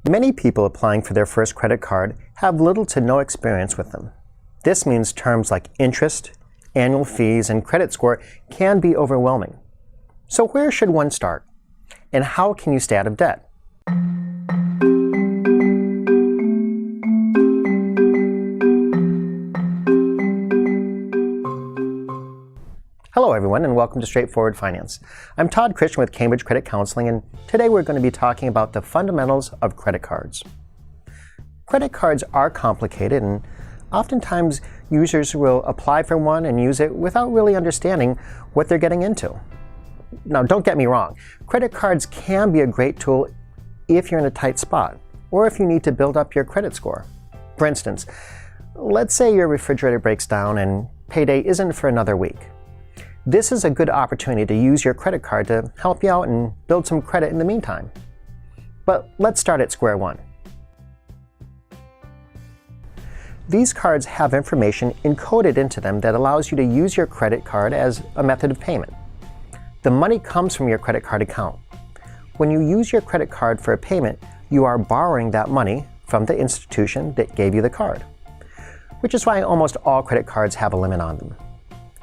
Many people applying for their first credit card have little to no experience with them. This means terms like interest, annual fees, and credit score can be overwhelming. So where should one start? And how can you stay out of debt? Hello everyone, and welcome to Straightforward Finance. I'm Todd Christian with Cambridge Credit Counseling, and today we're going to be talking about the fundamentals of credit cards. Credit cards are complicated, and oftentimes users will apply for one and use it without really understanding what they're getting into. Now, don't get me wrong, credit cards can be a great tool if you're in a tight spot, or if you need to build up your credit score. For instance, let's say your refrigerator breaks down and payday isn't for another week. This is a good opportunity to use your credit card to help you out and build some credit in the meantime. But let's start at square one. These cards have information encoded into them that allows you to use your credit card as a method of payment. The money comes from your credit card account. When you use your credit card for a payment, you are borrowing that money from the institution that gave you the card, which is why almost all credit cards have a limit on them.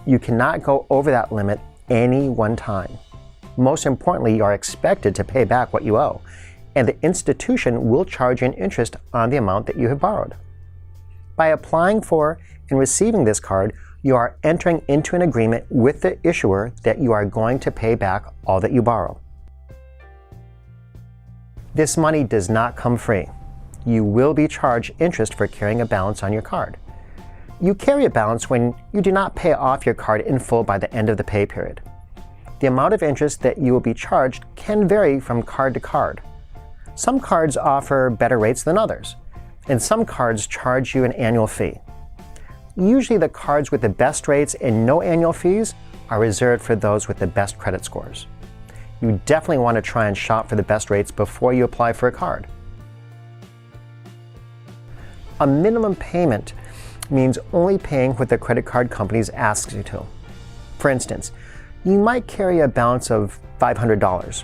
You cannot go over that limit any one time. Most importantly, you are expected to pay back what you owe, and the institution will charge you an interest on the amount that you have borrowed. By applying for and receiving this card, you are entering into an agreement with the issuer that you are going to pay back all that you borrow. This money does not come free. You will be charged interest for carrying a balance on your card. You carry a balance when you do not pay off your card in full by the end of the pay period. The amount of interest that you will be charged can vary from card to card. Some cards offer better rates than others, and some cards charge you an annual fee. Usually the cards with the best rates and no annual fees are reserved for those with the best credit scores. You definitely want to try and shop for the best rates before you apply for a card. A minimum payment means only paying what the credit card companies ask you to. For instance, you might carry a balance of $500,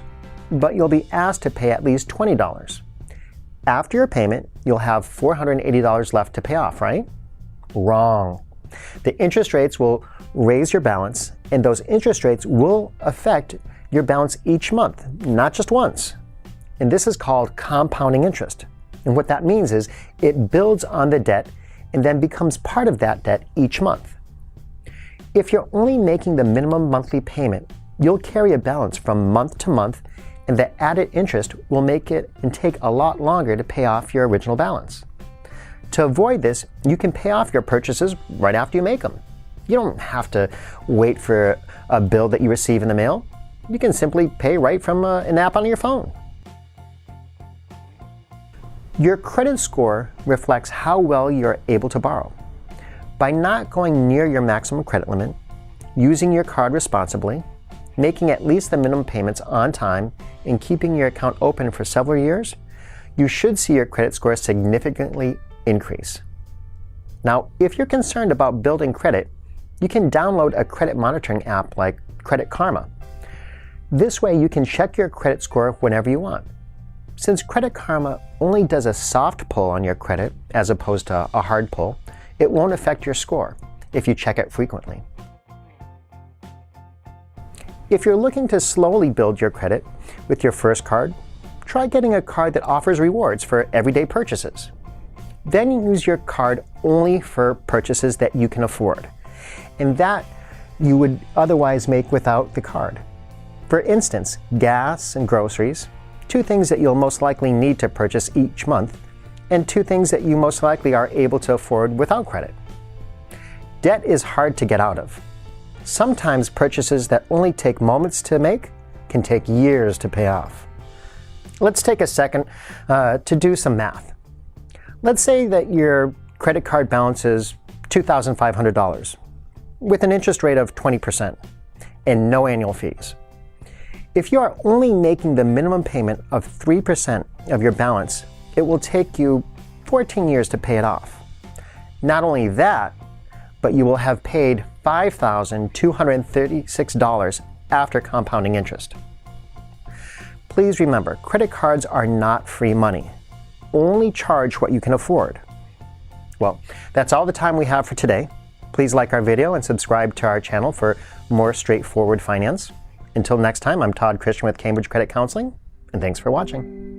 but you'll be asked to pay at least $20. After your payment, you'll have $480 left to pay off, right? Wrong. The interest rates will raise your balance, and those interest rates will affect your balance each month, not just once. And this is called compounding interest. And what that means is it builds on the debt and then becomes part of that debt each month. If you're only making the minimum monthly payment, you'll carry a balance from month to month, and the added interest will make it and take a lot longer to pay off your original balance. To avoid this, you can pay off your purchases right after you make them. You don't have to wait for a bill that you receive in the mail. You can simply pay right from an app on your phone. Your credit score reflects how well you're able to borrow. By not going near your maximum credit limit, using your card responsibly, making at least the minimum payments on time, and keeping your account open for several years, you should see your credit score significantly increase. Now, if you're concerned about building credit, you can download a credit monitoring app like Credit Karma. This way you can check your credit score whenever you want. Since Credit Karma only does a soft pull on your credit as opposed to a hard pull, it won't affect your score if you check it frequently. If you're looking to slowly build your credit with your first card, try getting a card that offers rewards for everyday purchases. Then use your card only for purchases that you can afford, and that you would otherwise make without the card. For instance, gas and groceries, two things that you'll most likely need to purchase each month, and two things that you most likely are able to afford without credit. Debt is hard to get out of. Sometimes purchases that only take moments to make can take years to pay off. Let's take a second to do some math. Let's say that your credit card balance is $2,500 with an interest rate of 20% and no annual fees. If you are only making the minimum payment of 3% of your balance, it will take you 14 years to pay it off. Not only that, but you will have paid $5,236 after compounding interest. Please remember, credit cards are not free money. only charge what you can afford. Well, that's all the time we have for today. Please like our video and subscribe to our channel for more straightforward finance. Until next time, I'm Todd Christian with Cambridge Credit Counseling, and thanks for watching.